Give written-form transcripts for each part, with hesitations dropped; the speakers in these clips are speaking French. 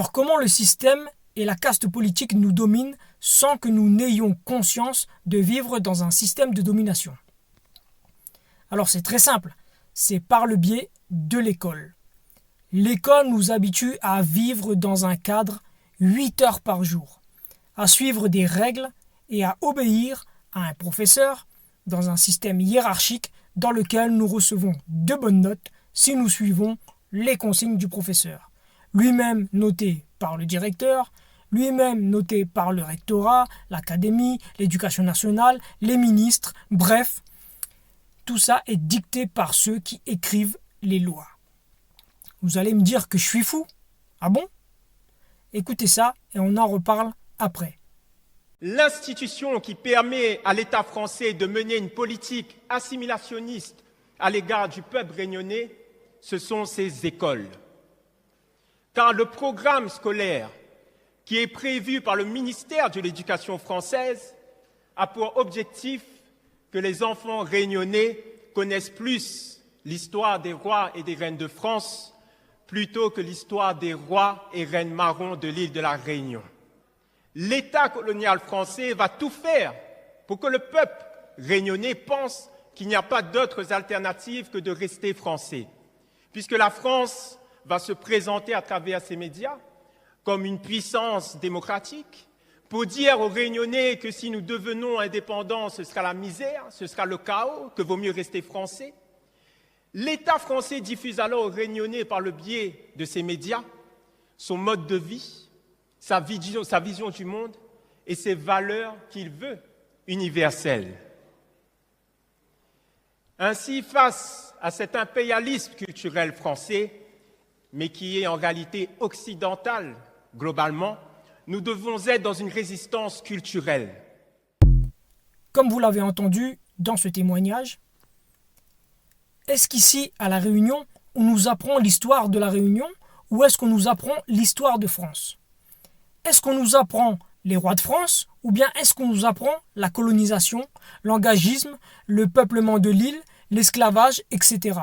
Alors comment le système et la caste politique nous dominent sans que nous n'ayons conscience de vivre dans un système de domination? Alors c'est très simple, c'est par le biais de l'école. L'école nous habitue à vivre dans un cadre 8 heures par jour, à suivre des règles et à obéir à un professeur dans un système hiérarchique dans lequel nous recevons de bonnes notes si nous suivons les consignes du professeur. Lui-même noté par le directeur, lui-même noté par le rectorat, l'académie, l'éducation nationale, les ministres, bref, tout ça est dicté par ceux qui écrivent les lois. Vous allez me dire que je suis fou? Ah bon? Écoutez ça et on en reparle après. L'institution qui permet à l'État français de mener une politique assimilationniste à l'égard du peuple réunionnais, ce sont ses écoles. Car le programme scolaire qui est prévu par le ministère de l'Éducation française a pour objectif que les enfants réunionnais connaissent plus l'histoire des rois et des reines de France plutôt que l'histoire des rois et reines marrons de l'île de la Réunion. L'État colonial français va tout faire pour que le peuple réunionnais pense qu'il n'y a pas d'autres alternatives que de rester français, puisque la France va se présenter à travers ses médias comme une puissance démocratique, pour dire aux Réunionnais que si nous devenons indépendants, ce sera la misère, ce sera le chaos, que vaut mieux rester français. L'État français diffuse alors aux Réunionnais par le biais de ses médias son mode de vie, sa vision du monde et ses valeurs qu'il veut universelles. Ainsi, face à cet impérialisme culturel français, mais qui est en réalité occidental globalement, nous devons être dans une résistance culturelle. Comme vous l'avez entendu dans ce témoignage, est-ce qu'ici, à La Réunion, on nous apprend l'histoire de La Réunion ou est-ce qu'on nous apprend l'histoire de France? Est-ce qu'on nous apprend les rois de France ou bien est-ce qu'on nous apprend la colonisation, l'engagisme, le peuplement de l'île, l'esclavage, etc.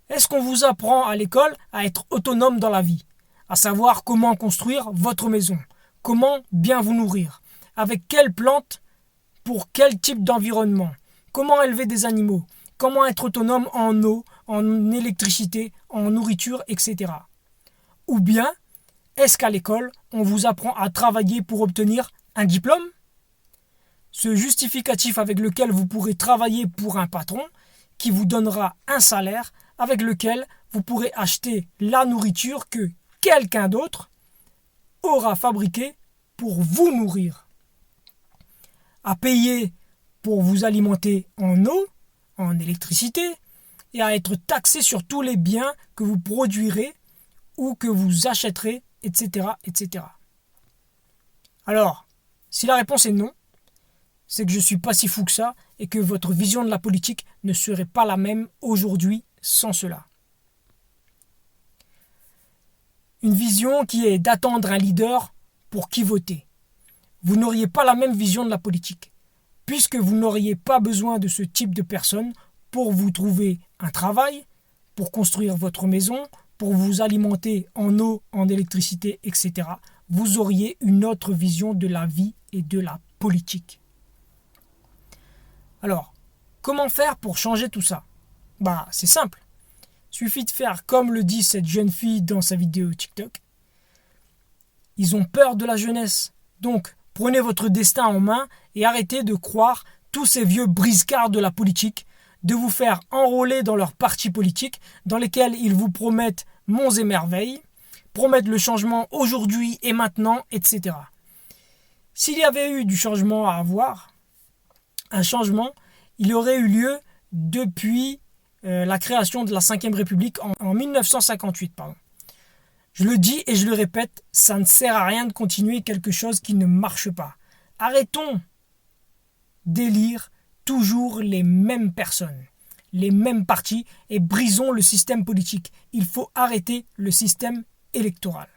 Est-ce qu'on vous apprend à l'école à être autonome dans la vie, à savoir comment construire votre maison, comment bien vous nourrir, avec quelles plantes, pour quel type d'environnement, comment élever des animaux, comment être autonome en eau, en électricité, en nourriture, etc. Ou bien, est-ce qu'à l'école, on vous apprend à travailler pour obtenir un diplôme? Ce justificatif avec lequel vous pourrez travailler pour un patron qui vous donnera un salaire avec lequel vous pourrez acheter la nourriture que quelqu'un d'autre aura fabriquée pour vous nourrir. À payer pour vous alimenter en eau, en électricité, et à être taxé sur tous les biens que vous produirez ou que vous achèterez, etc., etc. Alors, si la réponse est non, c'est que je ne suis pas si fou que ça et que votre vision de la politique ne serait pas la même aujourd'hui sans cela. Une vision qui est d'attendre un leader pour qui voter. Vous n'auriez pas la même vision de la politique, puisque vous n'auriez pas besoin de ce type de personnes pour vous trouver un travail, pour construire votre maison, pour vous alimenter en eau, en électricité, etc. Vous auriez une autre vision de la vie et de la politique. Alors, comment faire pour changer tout ça? C'est simple. Suffit de faire comme le dit cette jeune fille dans sa vidéo TikTok. Ils ont peur de la jeunesse. Donc, prenez votre destin en main et arrêtez de croire tous ces vieux briscards de la politique, de vous faire enrôler dans leurs partis politiques dans lesquels ils vous promettent monts et merveilles, promettent le changement aujourd'hui et maintenant, etc. S'il y avait eu du changement à avoir, un changement, il aurait eu lieu depuis la création de la Ve République en 1958. Je le dis et je le répète, ça ne sert à rien de continuer quelque chose qui ne marche pas. Arrêtons d'élire toujours les mêmes personnes, les mêmes partis et brisons le système politique. Il faut arrêter le système électoral.